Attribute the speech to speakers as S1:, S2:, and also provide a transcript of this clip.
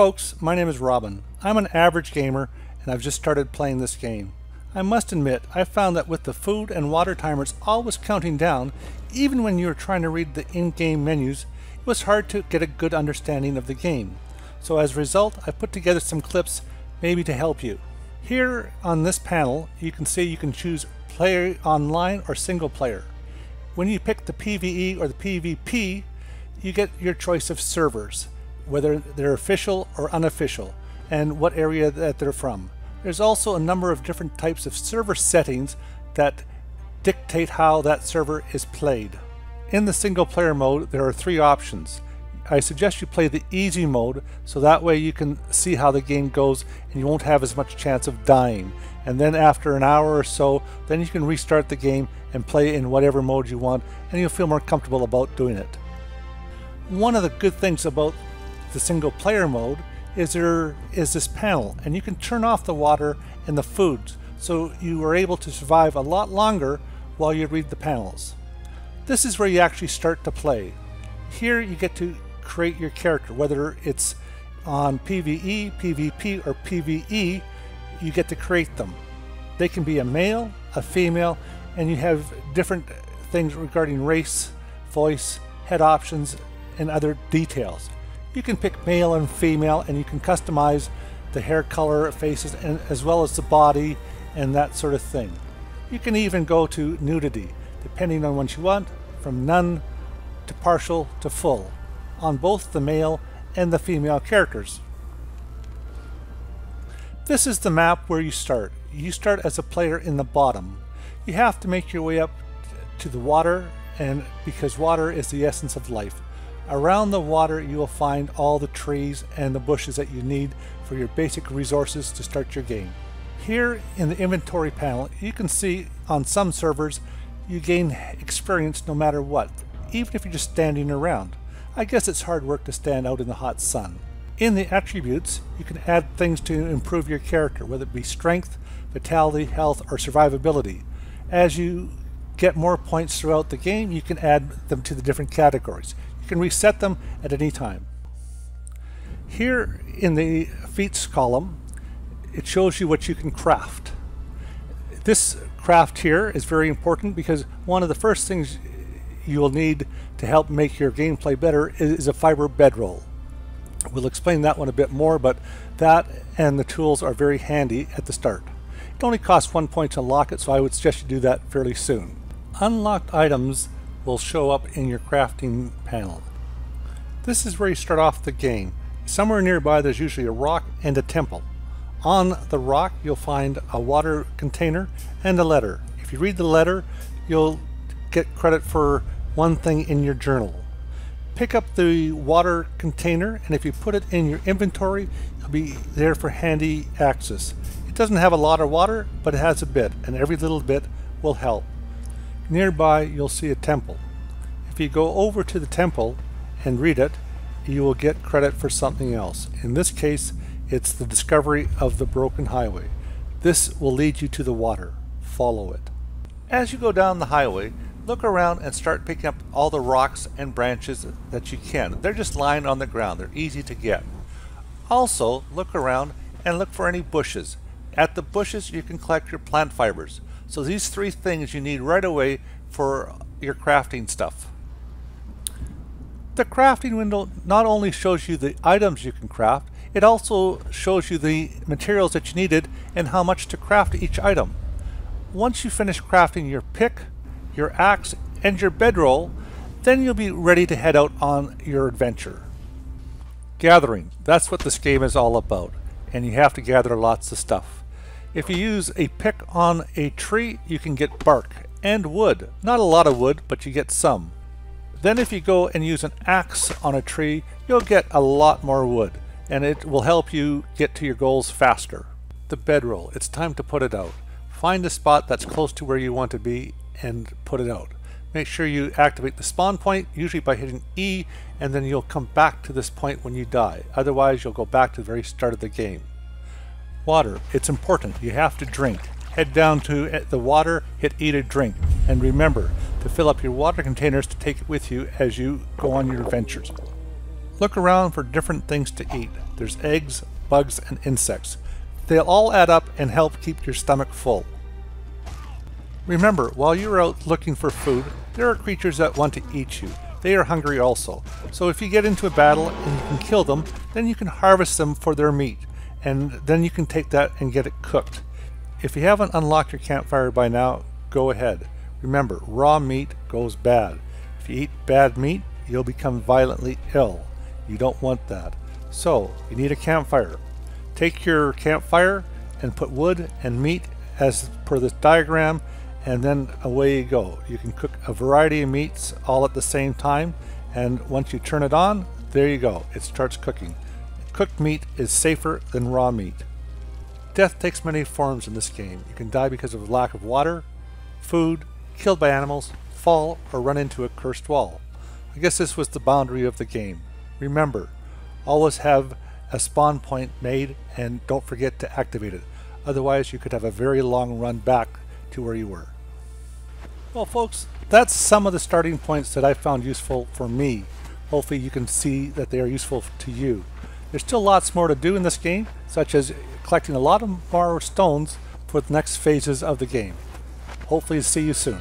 S1: folks, my name is Robin. I'm an average gamer and I've just started playing this game. I must admit, I found that with the food and water timers always counting down, even when you were trying to read the in-game menus, it was hard to get a good understanding of the game. So as a result, I put together some clips maybe to help you. Here on this panel, you can see you can choose player online or single player. When you pick the PvE or the PvP, you get your choice of servers, whether they're official or unofficial, and what area that they're from. There's also a number of different types of server settings that dictate how that server is played. In the single player mode, there are 3 options. I suggest you play the easy mode so that way you can see how the game goes and you won't have as much chance of dying. And then after an hour or so, then you can restart the game and play in whatever mode you want, and you'll feel more comfortable about doing it. One of the good things about the single player mode is there is this panel, and you can turn off the water and the foods so you are able to survive a lot longer while you read the panels. This is where you actually start to play. Here you get to create your character, whether it's on PvE, PvP, or PvE, you get to create them. They can be a male, a female, and you have different things regarding race, voice, head options, and other details. You can pick male and female, and you can customize the hair color, faces, and as well as the body and that sort of thing. You can even go to nudity, depending on what you want, from none to partial to full, on both the male and the female characters. This is the map where you start. You start as a player in the bottom. You have to make your way up to the water, and because water is the essence of life. Around the water you will find all the trees and the bushes that you need for your basic resources to start your game. Here in the inventory panel, you can see on some servers you gain experience no matter what, even if you're just standing around. I guess it's hard work to stand out in the hot sun. In the attributes, you can add things to improve your character, whether it be strength, vitality, health, or survivability. As you get more points throughout the game, you can add them to the different categories. You can reset them at any time. Here in the feats column, it shows you what you can craft. This craft here is very important because one of the first things you will need to help make your gameplay better is a fiber bedroll. We'll explain that one a bit more, but that and the tools are very handy at the start. It only costs 1 point to unlock it, so I would suggest you do that fairly soon. Unlocked items will show up in your crafting panel. This is where you start off the game. Somewhere nearby there's usually a rock and a temple. On the rock you'll find a water container and a letter. If you read the letter, you'll get credit for one thing in your journal. Pick up the water container, and if you put it in your inventory, it'll be there for handy access. It doesn't have a lot of water, but it has a bit, and every little bit will help. Nearby you'll see a temple. If you go over to the temple and read it, you will get credit for something else. In this case, it's the discovery of the broken highway. This will lead you to the water. Follow it. As you go down the highway, look around and start picking up all the rocks and branches that you can. They're just lying on the ground. They're easy to get. Also, look around and look for any bushes. At the bushes, you can collect your plant fibers. So these 3 things you need right away for your crafting stuff. The crafting window not only shows you the items you can craft, it also shows you the materials that you needed and how much to craft each item. Once you finish crafting your pick, your axe, and your bedroll, then you'll be ready to head out on your adventure. Gathering, that's what this game is all about, and you have to gather lots of stuff. If you use a pick on a tree, you can get bark and wood. Not a lot of wood, but you get some. Then if you go and use an axe on a tree, you'll get a lot more wood, and it will help you get to your goals faster. The bedroll, it's time to put it out. Find a spot that's close to where you want to be and put it out. Make sure you activate the spawn point, usually by hitting E, and then you'll come back to this point when you die. Otherwise, you'll go back to the very start of the game. Water, it's important. You have to drink. Head down to the water, hit E to drink, and remember to fill up your water containers to take it with you as you go on your adventures. Look around for different things to eat. There's eggs, bugs, and insects. They'll all add up and help keep your stomach full. Remember, while you're out looking for food, there are creatures that want to eat you. They are hungry also. So if you get into a battle and you can kill them, then you can harvest them for their meat, and then you can take that and get it cooked. If you haven't unlocked your campfire by now, go ahead. Remember, raw meat goes bad. If you eat bad meat, you'll become violently ill. You don't want that. So, you need a campfire. Take your campfire and put wood and meat as per this diagram, and then away you go. You can cook a variety of meats all at the same time, and once you turn it on, there you go. It starts cooking. Cooked meat is safer than raw meat. Death takes many forms in this game. You can die because of lack of water, food, killed by animals, fall, or run into a cursed wall. I guess this was the boundary of the game. Remember, always have a spawn point made and don't forget to activate it. Otherwise you could have a very long run back to where you were. Well folks, that's some of the starting points that I found useful for me. Hopefully you can see that they are useful to you. There's still lots more to do in this game, such as collecting a lot of more stones for the next phases of the game. Hopefully see you soon.